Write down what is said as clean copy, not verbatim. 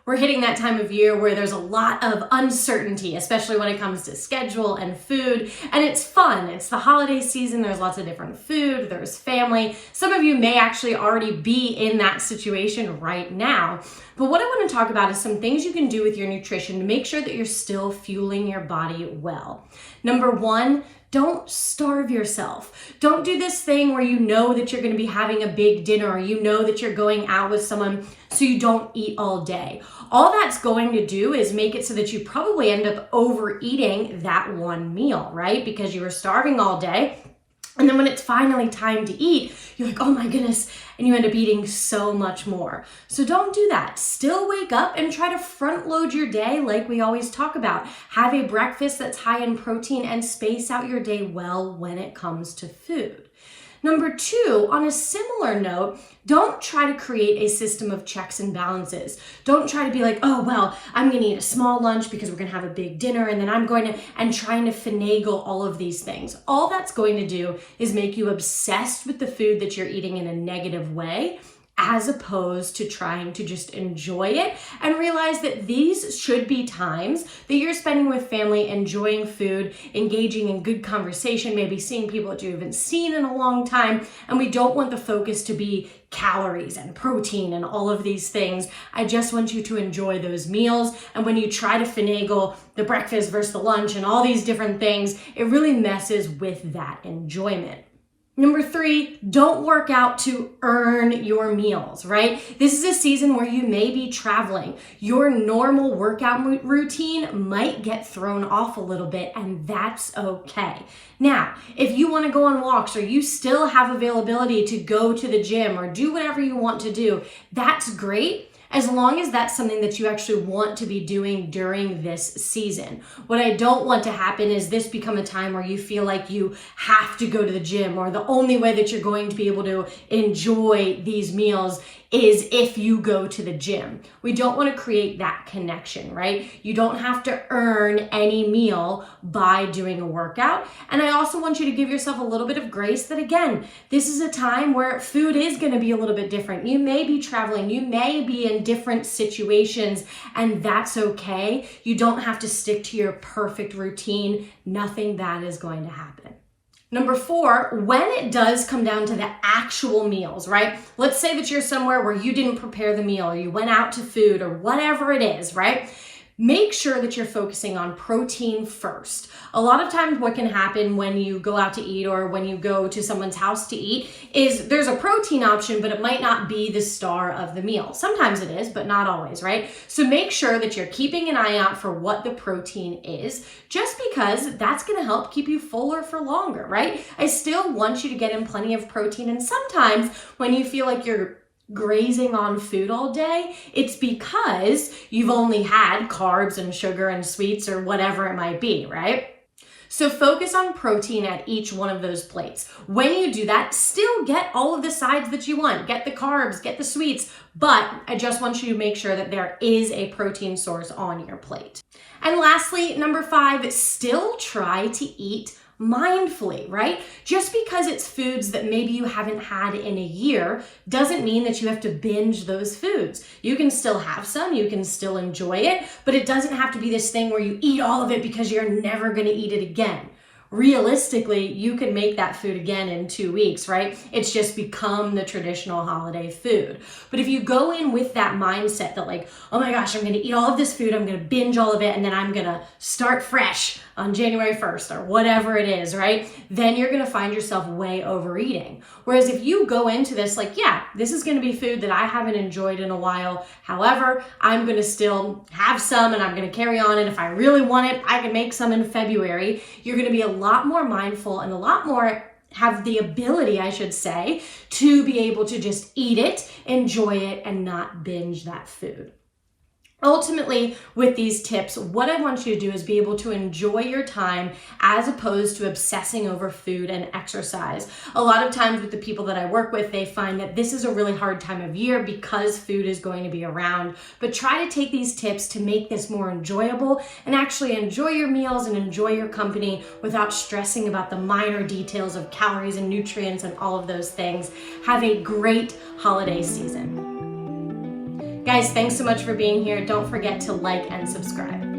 We're hitting that time of year where there's a lot of uncertainty, especially when it comes to schedule and food, and it's fun. It's the holiday season. There's lots of different food. There's family. Some of you may actually already be in that situation right now. But what I want to talk about is some things you can do with your nutrition to make sure that you're still fueling your body well. Number one, don't starve yourself. Don't do this thing where you know that you're going to be having a big dinner or you know that you're going out with someone so you don't eat all day. All that's going to do is make it so that you probably end up overeating that one meal, right? Because you were starving all day. And then when it's finally time to eat, you're like, oh my goodness, and you end up eating so much more. So don't do that. Still wake up and try to front load your day like we always talk about. Have a breakfast that's high in protein and space out your day well when it comes to food. Number two, on a similar note, don't try to create a system of checks and balances. Don't try to be like, oh, well, I'm going to eat a small lunch because we're going to have a big dinner and then I'm going to, and trying to finagle all of these things. All that's going to do is make you obsessed with the food that you're eating in a negative way, as opposed to trying to just enjoy it and realize that these should be times that you're spending with family, enjoying food, engaging in good conversation, maybe seeing people that you haven't seen in a long time. And we don't want the focus to be calories and protein and all of these things. I just want you to enjoy those meals. And when you try to finagle the breakfast versus the lunch and all these different things, it really messes with that enjoyment. Number three, don't work out to earn your meals, right? This is a season where you may be traveling. Your normal workout routine might get thrown off a little bit, and that's okay. Now, if you want to go on walks or you still have availability to go to the gym or do whatever you want to do, that's great. As long as that's something that you actually want to be doing during this season. What I don't want to happen is this become a time where you feel like you have to go to the gym, or the only way that you're going to be able to enjoy these meals is if you go to the gym. We don't want to create that connection, right? You don't have to earn any meal by doing a workout. And I also want you to give yourself a little bit of grace that, again, this is a time where food is going to be a little bit different. You may be traveling, you may be in different situations, and that's okay. You don't have to stick to your perfect routine. Nothing bad is going to happen. Number four, when it does come down to the actual meals, right? Let's say that you're somewhere where you didn't prepare the meal or you went out to food or whatever it is, right? Make sure that you're focusing on protein first. A lot of times what can happen when you go out to eat or when you go to someone's house to eat is there's a protein option, but it might not be the star of the meal. Sometimes it is, but not always, right? So make sure that you're keeping an eye out for what the protein is, just because that's going to help keep you fuller for longer, right? I still want you to get in plenty of protein. And sometimes when you feel like you're grazing on food all day, it's because you've only had carbs and sugar and sweets or whatever it might be, right? So focus on protein at each one of those plates. When you do that, still get all of the sides that you want. Get the carbs, get the sweets, but I just want you to make sure that there is a protein source on your plate. And lastly, number five, still try to eat mindfully, right? Just because it's foods that maybe you haven't had in a year doesn't mean that you have to binge those foods. You can still have some, you can still enjoy it, but it doesn't have to be this thing where you eat all of it because you're never going to eat it again. Realistically, you can make that food again in 2 weeks, right? It's just become the traditional holiday food. But if you go in with that mindset that like, oh my gosh, I'm going to eat all of this food, I'm going to binge all of it, and then I'm going to start fresh on January 1st or whatever it is, right? Then you're going to find yourself way overeating. Whereas if you go into this like, yeah, this is going to be food that I haven't enjoyed in a while. However, I'm going to still have some and I'm going to carry on. And if I really want it, I can make some in February. You're going to be a lot more mindful and a lot more have the ability, I should say, to be able to just eat it, enjoy it, and not binge that food. Ultimately, with these tips, what I want you to do is be able to enjoy your time as opposed to obsessing over food and exercise. A lot of times with the people that I work with, they find that this is a really hard time of year because food is going to be around. But try to take these tips to make this more enjoyable and actually enjoy your meals and enjoy your company without stressing about the minor details of calories and nutrients and all of those things. Have a great holiday season. Guys, thanks so much for being here. Don't forget to like and subscribe.